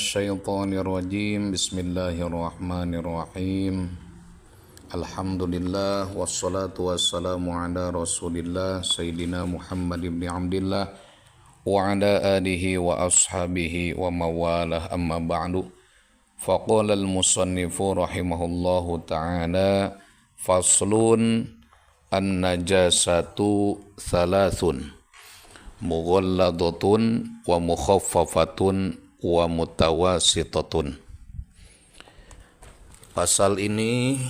الشيطان الرجيم بسم الله الرحمن الرحيم الحمد لله والصلاة والسلام على رسول الله سيدنا محمد بن عبد الله وعلى آله وأصحابه ومواله أما بعد فقال المصنف رحمه الله تعالى فصل النجاسة ثلاث mughalladatun wa mukhaffafatun wa mutawasitatun. Pasal ini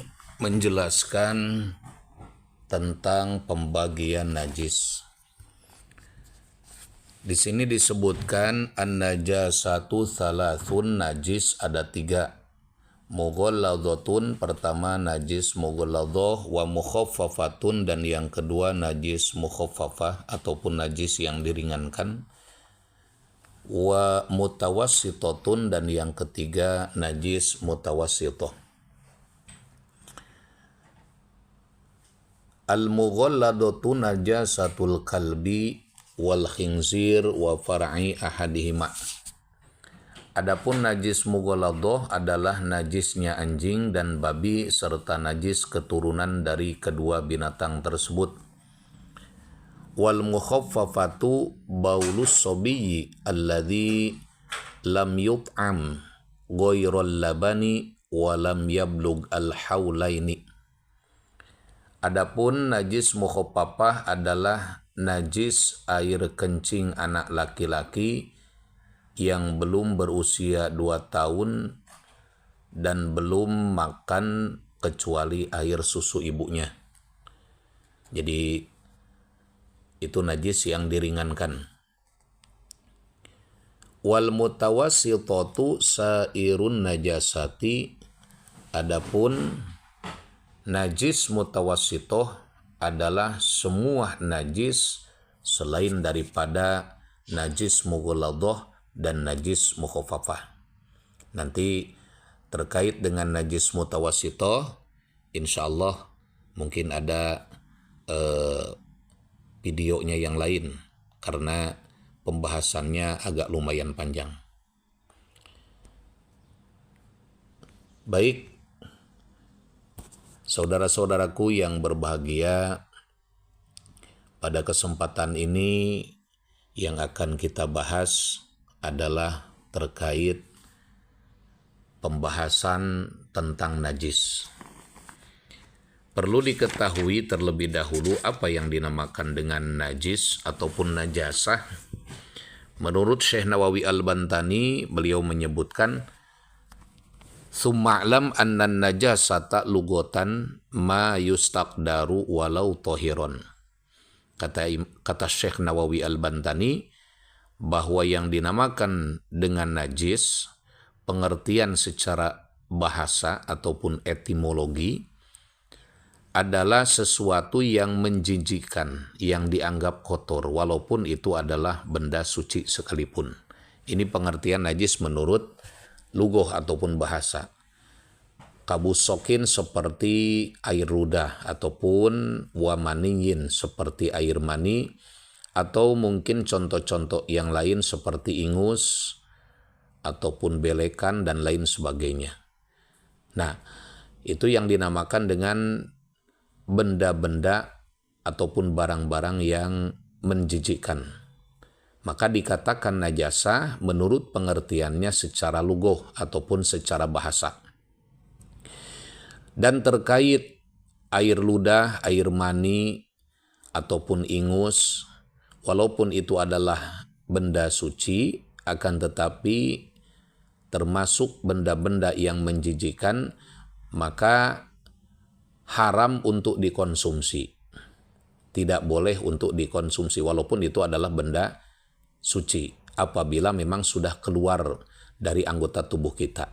menjelaskan tentang pembagian najis. Di sini disebutkan an-najasatu thalathun, najis ada 3. Mughalladatun, pertama najis mughalladah, wa mukhaffafatun, dan yang kedua najis mukhaffafah ataupun najis yang diringankan, wa mutawassitatun, dan yang ketiga najis mutawassithah. Al-mughalladatu najasatul kalbi wal khinzir wa far'i ahadihima. Adapun najis mughalladah adalah najisnya anjing dan babi serta najis keturunan dari kedua binatang tersebut. Wal mukhaffafatu baulus sabiyyi alladhi lam yut'am ghairal labani wa lam yablugh al haulaini. Adapun najis mukhaffafah adalah najis air kencing anak laki-laki yang belum berusia 2 tahun dan belum makan kecuali air susu ibunya. Jadi itu najis yang diringankan. Wal mutawassitatu sairun najasati. Adapun najis mutawassithah adalah semua najis selain daripada najis mughalladah dan najis mukhaffafah. Nanti terkait dengan najis mutawassithah, insyaallah mungkin ada videonya yang lain karena pembahasannya agak lumayan panjang. Baik, saudara-saudaraku yang berbahagia, pada kesempatan ini yang akan kita bahas adalah terkait pembahasan tentang najis. Perlu diketahui terlebih dahulu apa yang dinamakan dengan najis ataupun najasah. Menurut Syekh Nawawi Al-Bantani, beliau menyebutkan Summa'lam annan najasata lugotan ma yustaqdaru walau tohiron. Kata Syekh Nawawi Al-Bantani, bahwa yang dinamakan dengan najis, pengertian secara bahasa ataupun etimologi, adalah sesuatu yang menjijikkan, yang dianggap kotor, walaupun itu adalah benda suci sekalipun. Ini pengertian najis menurut lugoh ataupun bahasa. Kabusokin seperti air ludah, ataupun wamaniyin seperti air mani, atau mungkin contoh-contoh yang lain seperti ingus ataupun belekan dan lain sebagainya. Nah, itu yang dinamakan dengan benda-benda ataupun barang-barang yang menjijikkan. Maka dikatakan najasah menurut pengertiannya secara lugoh ataupun secara bahasa. Dan terkait air ludah, air mani, ataupun ingus, walaupun itu adalah benda suci, akan tetapi termasuk benda-benda yang menjijikkan, maka haram untuk dikonsumsi. Tidak boleh untuk dikonsumsi walaupun itu adalah benda suci, apabila memang sudah keluar dari anggota tubuh kita.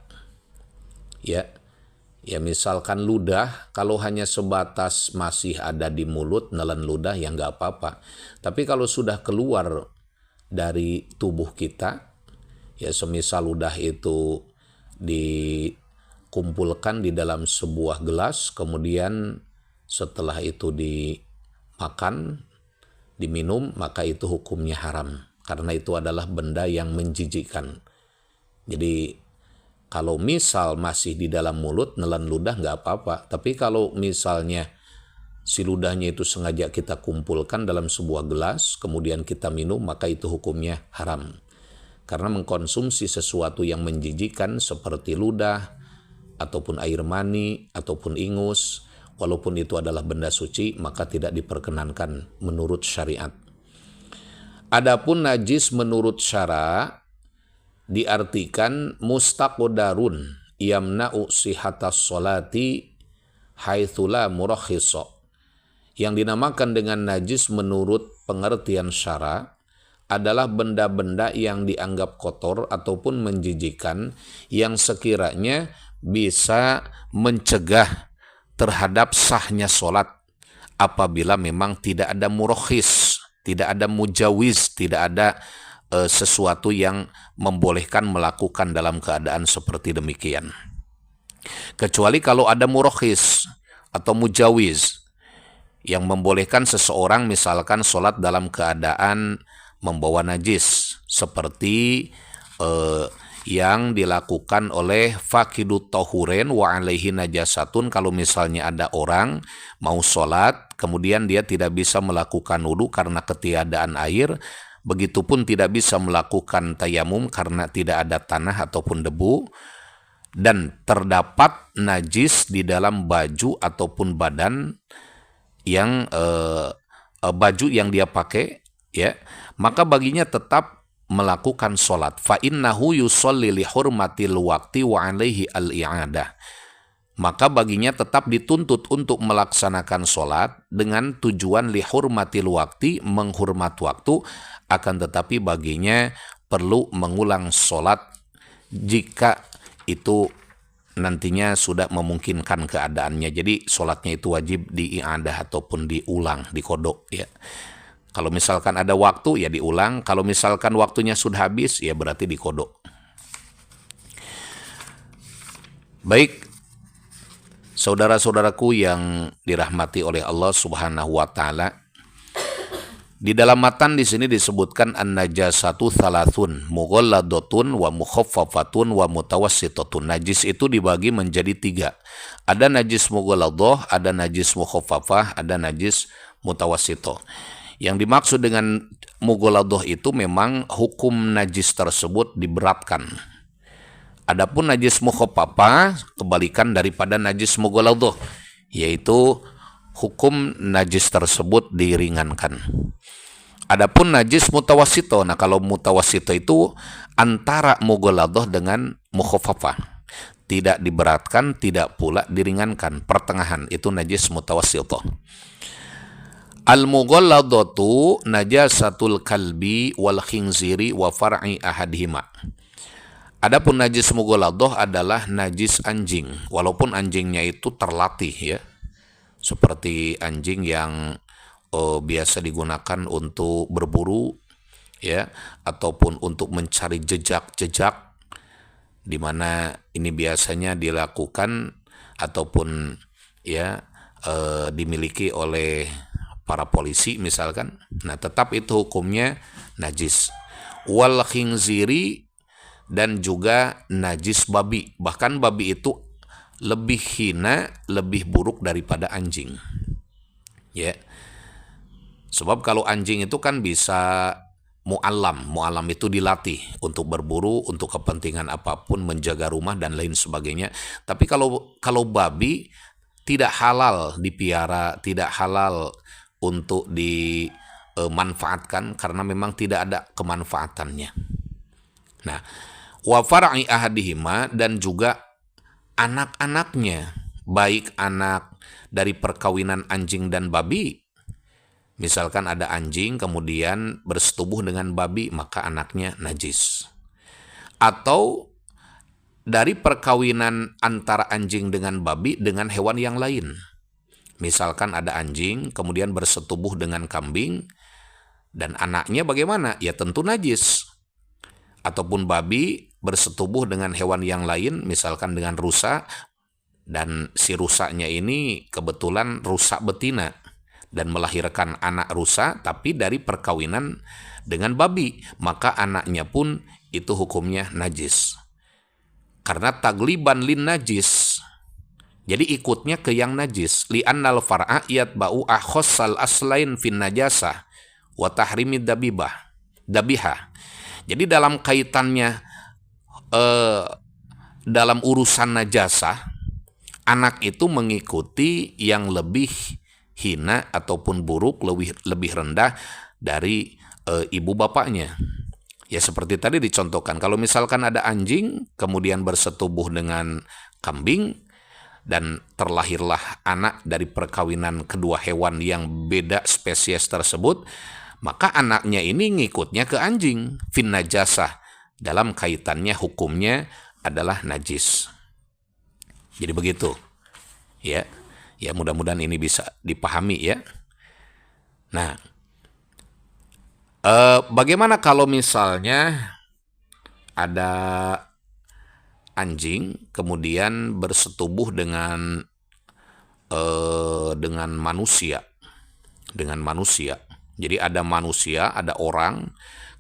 Ya misalkan ludah, kalau hanya sebatas masih ada di mulut, nelan ludah, ya nggak apa-apa. Tapi kalau sudah keluar dari tubuh kita, ya semisal ludah itu dikumpulkan di dalam sebuah gelas, kemudian setelah itu dimakan, diminum, maka itu hukumnya haram. Karena itu adalah benda yang menjijikkan. Jadi kalau misal masih di dalam mulut, nelan ludah nggak apa-apa. Tapi kalau misalnya si ludahnya itu sengaja kita kumpulkan dalam sebuah gelas, kemudian kita minum, maka itu hukumnya haram. Karena mengkonsumsi sesuatu yang menjijikan seperti ludah, ataupun air mani, ataupun ingus, walaupun itu adalah benda suci, maka tidak diperkenankan menurut syariat. Adapun najis menurut syara diartikan mustaqodarun yamna'u sihatas sholati haithula murakhiso. Yang dinamakan dengan najis menurut pengertian syara adalah benda-benda yang dianggap kotor ataupun menjijikan yang sekiranya bisa mencegah terhadap sahnya sholat apabila memang tidak ada murakhis, tidak ada mujawiz, tidak ada sesuatu yang membolehkan melakukan dalam keadaan seperti demikian. Kecuali kalau ada murakhis atau mujawiz yang membolehkan seseorang misalkan sholat dalam keadaan membawa najis, seperti yang dilakukan oleh fakidut tahuren wa alaihi najasatun. Kalau misalnya ada orang mau sholat, kemudian dia tidak bisa melakukan wudu karena ketiadaan air, begitupun tidak bisa melakukan tayamum karena tidak ada tanah ataupun debu, dan terdapat najis di dalam baju ataupun badan yang baju yang dia pakai, ya, maka baginya tetap melakukan sholat. Fa innahu yusolli li hurmatil waqti wa alaihi al-i'adah. Maka baginya tetap dituntut untuk melaksanakan sholat dengan tujuan li hurmatil waqti, menghormat waktu, akan tetapi baginya perlu mengulang sholat jika itu nantinya sudah memungkinkan keadaannya. Jadi sholatnya itu wajib diiadah ataupun diulang, dikodok, ya. Kalau misalkan ada waktu, ya diulang. Kalau misalkan waktunya sudah habis, ya berarti dikodok. Baik, saudara-saudaraku yang dirahmati oleh Allah Subhanahu wa taala, di dalam matan di sini disebutkan an-najasatu thalathun mughalladatun wa mukhaffafatun wa mutawassitatun. Najis itu dibagi menjadi 3. Ada najis mughalladah, ada najis mukhaffafah, ada najis mutawassithah. Yang dimaksud dengan mughalladah itu memang hukum najis tersebut diberatkan. Adapun najis mukhaffafah kebalikan daripada najis mughalladah, yaitu hukum najis tersebut diringankan. Adapun najis mutawassithah, nah kalau mutawassithah itu antara mughalladah dengan mukhaffafah, tidak diberatkan, tidak pula diringankan, pertengahan, itu najis mutawassithah. Al-mughalladatu najasatul kalbi wal khinziri wa far'i ahadihima. Adapun najis mughalladah adalah najis anjing, walaupun anjingnya itu terlatih, ya, seperti anjing yang biasa digunakan untuk berburu, ya, ataupun untuk mencari jejak-jejak, di mana ini biasanya dilakukan ataupun, ya, dimiliki oleh para polisi misalkan. Nah, tetap itu hukumnya najis. Wal khinziri, dan juga najis babi. Bahkan babi itu lebih hina, lebih buruk daripada anjing, ya. Sebab kalau anjing itu kan bisa mu'allam itu dilatih untuk berburu, untuk kepentingan apapun, menjaga rumah dan lain sebagainya. Tapi kalau babi tidak halal dipiara, tidak halal untuk dimanfaatkan karena memang tidak ada kemanfaatannya. Nah, wa far'i ahadihima, dan juga anak-anaknya, baik anak dari perkawinan anjing dan babi. Misalkan ada anjing kemudian bersetubuh dengan babi, maka anaknya najis. Atau dari perkawinan antara anjing dengan babi dengan hewan yang lain. Misalkan ada anjing kemudian bersetubuh dengan kambing, dan anaknya bagaimana? Ya tentu najis. Ataupun babi bersetubuh dengan hewan yang lain, misalkan dengan rusa, dan si rusanya ini kebetulan rusa betina dan melahirkan anak rusa tapi dari perkawinan dengan babi, maka anaknya pun itu hukumnya najis. Karena tagliban lin najis. Jadi ikutnya ke yang najis. Li'annal far'a yatba'u akhossal aslain fin najasah wa tahrimid dabihah. Jadi dalam kaitannya dalam urusan najasah, anak itu mengikuti yang lebih hina ataupun buruk, lebih rendah dari ibu bapaknya. Ya seperti tadi dicontohkan, kalau misalkan ada anjing kemudian bersetubuh dengan kambing dan terlahirlah anak dari perkawinan kedua hewan yang beda spesies tersebut, maka anaknya ini ngikutnya ke anjing, fin najasah, dalam kaitannya hukumnya adalah najis. Jadi begitu. Ya. Ya mudah-mudahan ini bisa dipahami ya. Nah, bagaimana kalau misalnya ada anjing kemudian bersetubuh dengan manusia, Jadi ada manusia, ada orang,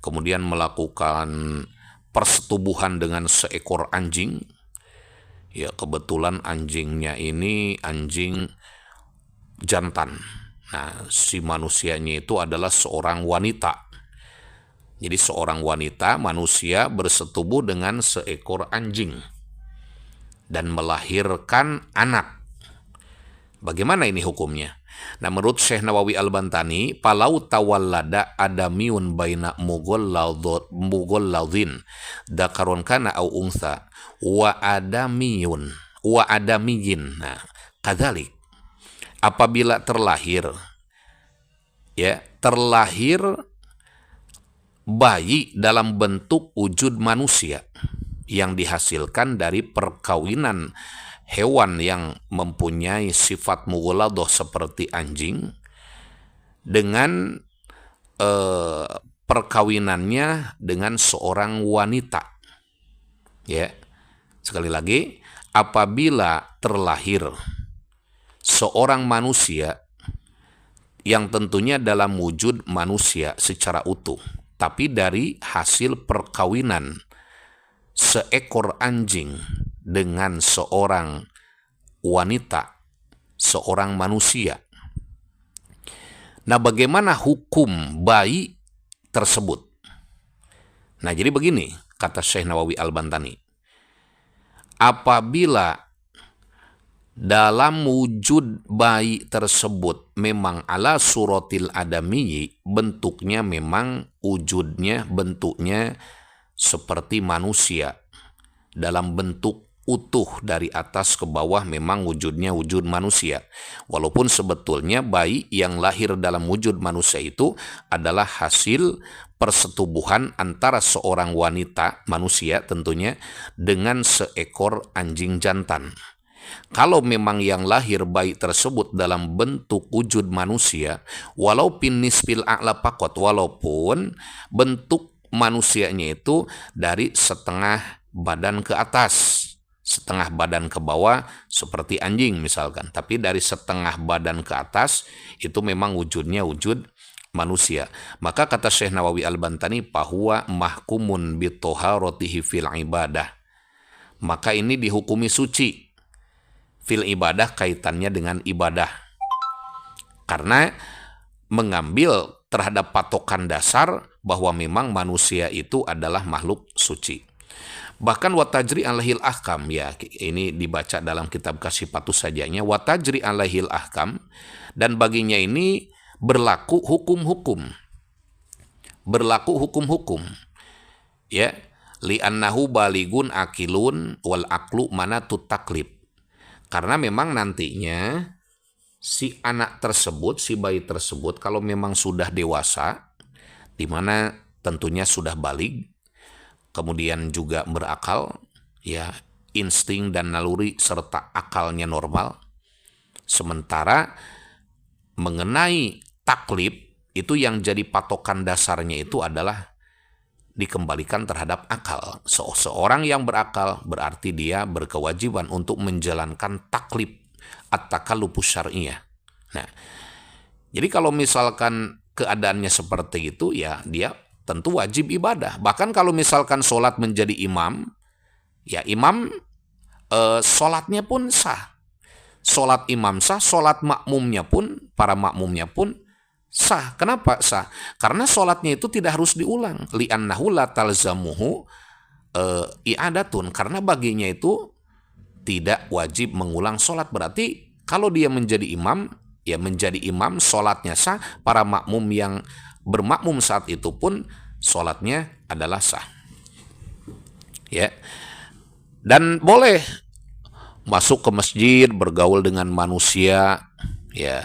kemudian melakukan persetubuhan dengan seekor anjing. Ya kebetulan anjingnya ini anjing jantan. Nah, si manusianya itu adalah seorang wanita. Jadi seorang wanita, manusia bersetubuh dengan seekor anjing dan melahirkan anak. Bagaimana ini hukumnya? Nah, menurut Syekh Nawawi Al-Bantani, palau tawallada adamiun baina mughalladhin dakarun kana au untha wa adamiyin. Nah, kadzalik. Apabila terlahir bayi dalam bentuk wujud manusia yang dihasilkan dari perkawinan hewan yang mempunyai sifat mughalladah seperti anjing dengan perkawinannya dengan seorang wanita. Ya. Sekali lagi, apabila terlahir seorang manusia yang tentunya dalam wujud manusia secara utuh, tapi dari hasil perkawinan seekor anjing dengan seorang wanita, seorang manusia. Nah, bagaimana hukum bayi tersebut? Nah, jadi begini, kata Syekh Nawawi Al-Bantani. Apabila dalam wujud bayi tersebut memang ala suratil adami, bentuknya memang bentuknya seperti manusia, dalam bentuk utuh dari atas ke bawah memang wujudnya wujud manusia. Walaupun sebetulnya bayi yang lahir dalam wujud manusia itu adalah hasil persetubuhan antara seorang wanita, manusia tentunya, dengan seekor anjing jantan. Kalau memang yang lahir bayi tersebut dalam bentuk wujud manusia, walaupun nisfil a'la pakot, walaupun bentuk manusianya itu dari setengah badan ke atas, setengah badan ke bawah seperti anjing misalkan, tapi dari setengah badan ke atas itu memang wujudnya wujud manusia. Maka kata Syekh Nawawi Al-Bantani, bahwa mahkumun bitoharatihi fil ibadah, maka ini dihukumi suci fil ibadah, kaitannya dengan ibadah, karena mengambil terhadap patokan dasar bahwa memang manusia itu adalah makhluk suci. Bahkan watajri alaihil ahkam, ya ini dibaca dalam kitab Kasifatus Sajanya, watajri alaihil ahkam, dan baginya ini berlaku hukum-hukum, ya, li'annahu baligun akilun wal aklu manatut taklib. Karena memang nantinya si anak tersebut, si bayi tersebut, kalau memang sudah dewasa, di mana tentunya sudah balig, kemudian juga berakal, ya, insting dan naluri serta akalnya normal. Sementara mengenai taklib, itu yang jadi patokan dasarnya itu adalah dikembalikan terhadap akal. Seorang yang berakal berarti dia berkewajiban untuk menjalankan taklib at-takallufus syar'iyah. Nah, jadi kalau misalkan keadaannya seperti itu, ya dia tentu wajib ibadah. Bahkan kalau misalkan sholat menjadi imam, Ya imam sholatnya pun sah. Sholat imam sah, sholat makmumnya pun, para makmumnya pun sah. Kenapa sah? Karena sholatnya itu tidak harus diulang. Li'annahu la talzamuhu i'adatun. Karena baginya itu tidak wajib mengulang sholat. Berarti kalau dia menjadi imam, ya menjadi imam, sholatnya sah. Para makmum yang bermakmum saat itu pun sholatnya adalah sah. Ya. Dan boleh masuk ke masjid, bergaul dengan manusia, ya.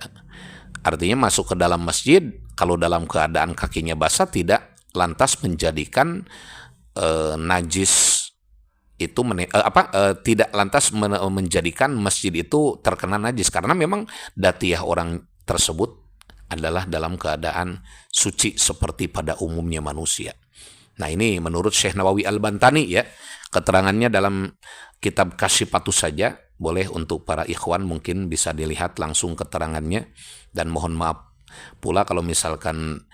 Artinya masuk ke dalam masjid, kalau dalam keadaan kakinya basah tidak lantas menjadikan najis itu tidak lantas menjadikan masjid itu terkena najis, karena memang datiah orang tersebut adalah dalam keadaan suci seperti pada umumnya manusia. Nah ini menurut Syekh Nawawi Al-Bantani ya, keterangannya dalam kitab Kasyifatus saja, boleh untuk para ikhwan mungkin bisa dilihat langsung keterangannya. Dan mohon maaf pula kalau misalkan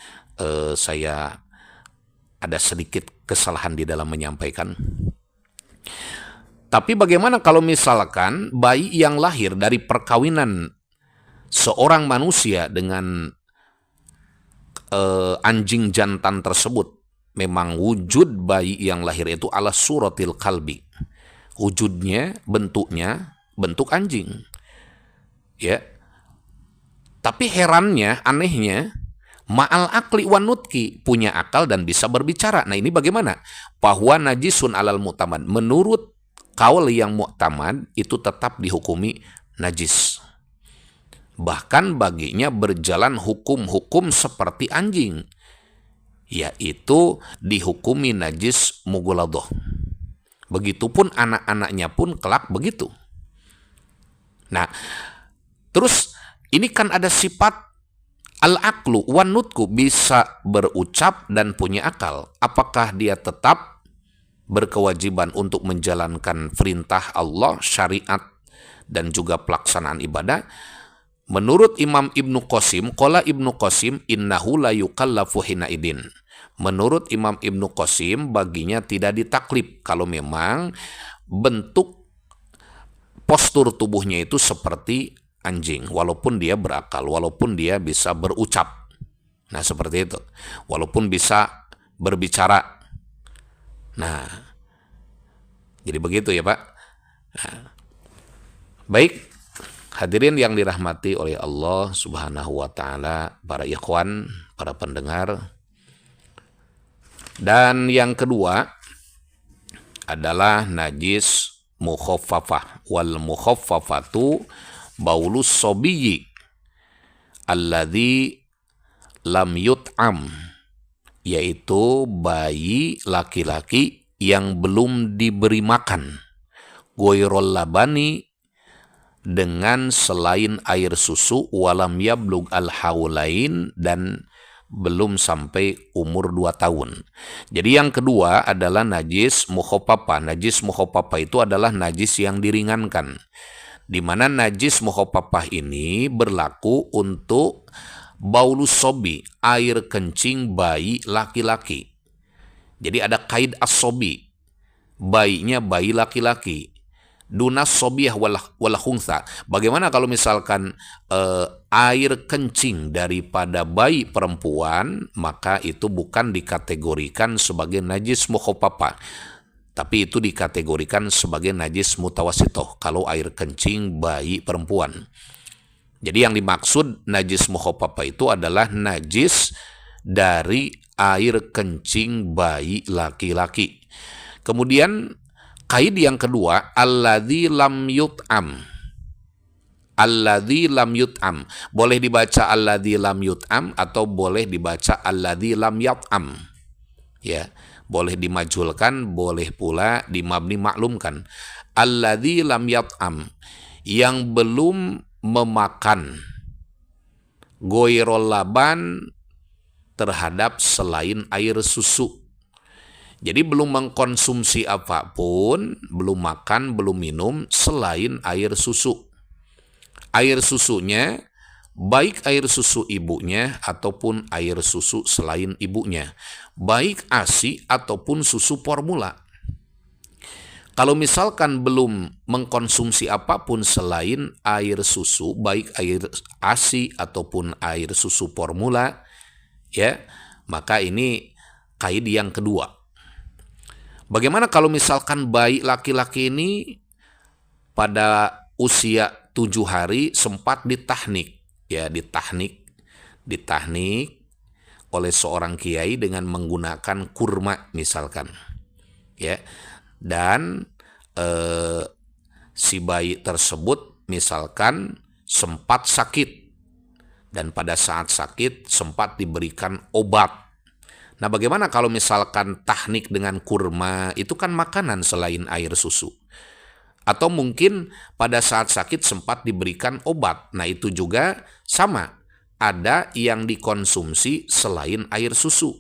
saya ada sedikit kesalahan di dalam menyampaikan. Tapi bagaimana kalau misalkan bayi yang lahir dari perkawinan seorang manusia dengan anjing jantan tersebut, memang wujud bayi yang lahir itu ala suratil kalbi, wujudnya, bentuknya bentuk anjing, ya. Tapi herannya, anehnya, ma'al akli wan nutki, punya akal dan bisa berbicara. Nah ini bagaimana? Bahwa najisun alal mu'tamad, menurut kaul yang mu'tamad itu tetap dihukumi najis. Bahkan baginya berjalan hukum-hukum seperti anjing, yaitu dihukumi najis mughaladah. Begitupun anak-anaknya pun kelak begitu. Nah, terus ini kan ada sifat al-aqlu wan nutku, bisa berucap dan punya akal. Apakah dia tetap berkewajiban untuk menjalankan perintah Allah, syariat, dan juga pelaksanaan ibadah? Menurut Imam Ibnu Qasim, qala Ibnu Qasim innahu la yukallafu hinaidin. Menurut Imam Ibnu Qasim, baginya tidak ditaklif kalau memang bentuk postur tubuhnya itu seperti anjing, walaupun dia berakal, walaupun dia bisa berucap. Nah, seperti itu. Walaupun bisa berbicara. Nah, jadi begitu ya Pak. Nah, baik, hadirin yang dirahmati oleh Allah Subhanahu wa Ta'ala, para ikhwan, para pendengar. Dan yang kedua adalah najis mukhaffafah. Wal mukhaffafatu baulus sobiyyi alladzi lam yut'am, yaitu bayi laki-laki yang belum diberi makan, goyrol labani, dengan selain air susu, walam yablug al-haulain, dan belum sampai umur 2 tahun. Jadi yang kedua adalah najis mukhaffafah. Najis mukhaffafah itu adalah najis yang diringankan, di mana najis mukhaffafah ini berlaku untuk baulus sobi, air kencing bayi laki-laki. Jadi ada kaid as-sobi, bayinya bayi laki-laki. Dunas sobiyah wala khunsa. Bagaimana kalau misalkan air kencing daripada bayi perempuan, maka itu bukan dikategorikan sebagai najis mukhaffafah, tapi itu dikategorikan sebagai najis mutawasitoh kalau air kencing bayi perempuan. Jadi yang dimaksud najis mukhaffafah itu adalah najis dari air kencing bayi laki-laki. Kemudian kaid yang kedua, alladzi lam yut'am. Alladzi lam yut'am. Boleh dibaca alladzi lam yut'am atau boleh dibaca alladzi lam yat'am. Ya, boleh dimajulkan, boleh pula dimabni maklumkan. Alladzi lam yat'am, yang belum memakan goyrol laban terhadap selain air susu. Jadi belum mengkonsumsi apapun, belum makan, belum minum selain air susu. Air susunya, baik air susu ibunya ataupun air susu selain ibunya, baik ASI ataupun susu formula. Kalau misalkan belum mengkonsumsi apapun selain air susu, baik air ASI ataupun air susu formula, ya, maka ini kaid yang kedua. Bagaimana kalau misalkan bayi laki-laki ini pada usia 7 hari sempat ditahnik, ya, ditahnik oleh seorang kiai dengan menggunakan kurma misalkan, ya, dan si bayi tersebut misalkan sempat sakit dan pada saat sakit sempat diberikan obat. Nah, bagaimana kalau misalkan tahnik dengan kurma, itu kan makanan selain air susu. Atau mungkin pada saat sakit sempat diberikan obat. Nah, itu juga sama, ada yang dikonsumsi selain air susu.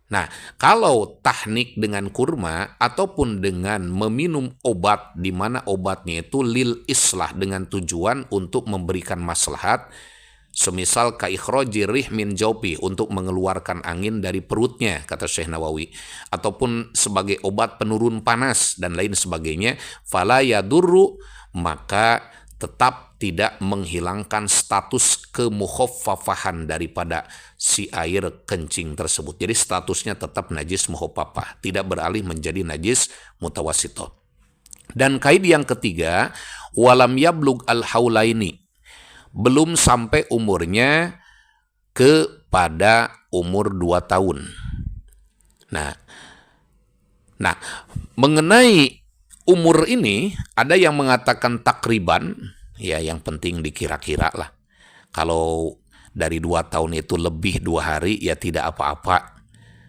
Nah, kalau tahnik dengan kurma ataupun dengan meminum obat di mana obatnya itu lil islah dengan tujuan untuk memberikan maslahat, semisal kaikhroji rih min jaufi, untuk mengeluarkan angin dari perutnya, kata Syekh Nawawi, ataupun sebagai obat penurun panas dan lain sebagainya, fala yadurru, maka tetap tidak menghilangkan status kemukhaffafahan daripada si air kencing tersebut. Jadi statusnya tetap najis mukhaffafah, tidak beralih menjadi najis mutawasito. Dan kaid yang ketiga, walam yablug al-haulaini, belum sampai umurnya kepada umur 2 tahun. Nah, mengenai umur ini ada yang mengatakan takriban, ya, yang penting dikira-kira lah. Kalau dari 2 tahun itu lebih 2 hari, ya tidak apa-apa.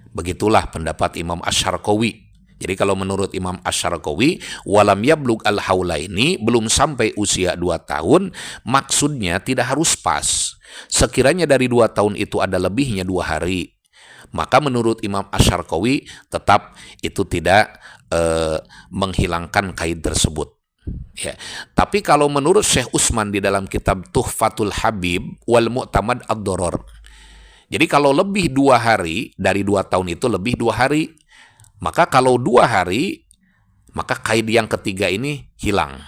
Begitulah pendapat Imam Asy-Syarqawi. Jadi kalau menurut Imam Asy-Syarqawi, walam yablug al-haulaini, belum sampai usia 2 tahun, maksudnya tidak harus pas. Sekiranya dari 2 tahun itu ada lebihnya 2 hari, maka menurut Imam Asy-Syarqawi tetap itu tidak menghilangkan kaid tersebut. Ya. Tapi kalau menurut Syekh Utsman di dalam kitab Tuhfatul Habib wal Mu'tamad ad-Doror, jadi kalau lebih 2 hari, dari 2 tahun itu lebih 2 hari, maka kalau 2 hari, maka kaid yang ketiga ini hilang.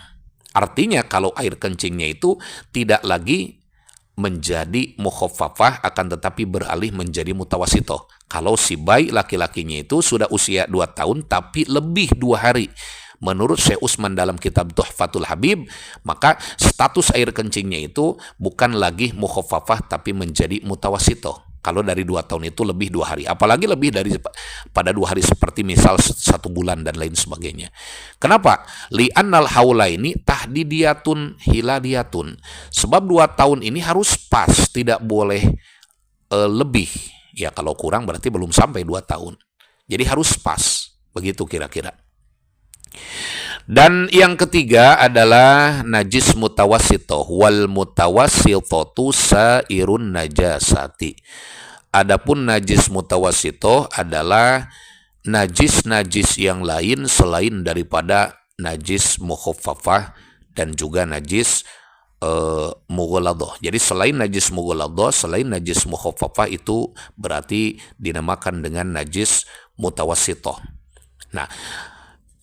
Artinya kalau air kencingnya itu tidak lagi menjadi mukhaffafah, akan tetapi beralih menjadi mutawasito. Kalau si bayi laki-lakinya itu sudah usia 2 tahun tapi lebih 2 hari, menurut Syekh Utsman dalam kitab Tuhfatul Habib, maka status air kencingnya itu bukan lagi mukhaffafah tapi menjadi mutawasito. Kalau dari 2 tahun itu lebih 2 hari, apalagi lebih dari pada 2 hari seperti misal 1 bulan dan lain sebagainya. Kenapa? Li'annal haulaini tahdidiyatun hiladiyatun. Sebab 2 tahun ini harus pas, tidak boleh lebih. Ya, kalau kurang berarti belum sampai 2 tahun. Jadi harus pas, begitu kira-kira. Dan yang ketiga adalah najis mutawassitoh, wal mutawassitotu sairun najasati. Adapun najis mutawassitoh adalah najis-najis yang lain selain daripada najis mukhaffafah dan juga najis mughaladhah. Jadi selain najis mughaladhah, selain najis mukhaffafah, itu berarti dinamakan dengan najis mutawassitoh. Nah,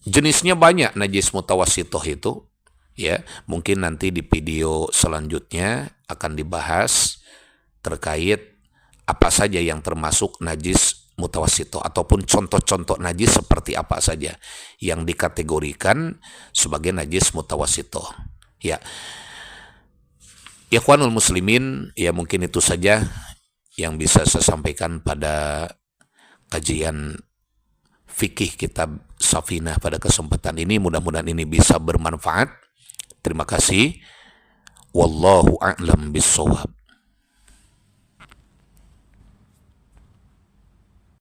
jenisnya banyak najis mutawassitoh itu, ya. Mungkin nanti di video selanjutnya akan dibahas terkait apa saja yang termasuk najis mutawassitoh, ataupun contoh-contoh najis seperti apa saja yang dikategorikan sebagai najis mutawassitoh. Ya, ikhwanul muslimin, ya mungkin itu saja yang bisa saya sampaikan pada kajian fikih kitab Safinah pada kesempatan ini. Mudah-mudahan ini bisa bermanfaat. Terima kasih. Wallahu a'lam bishawab.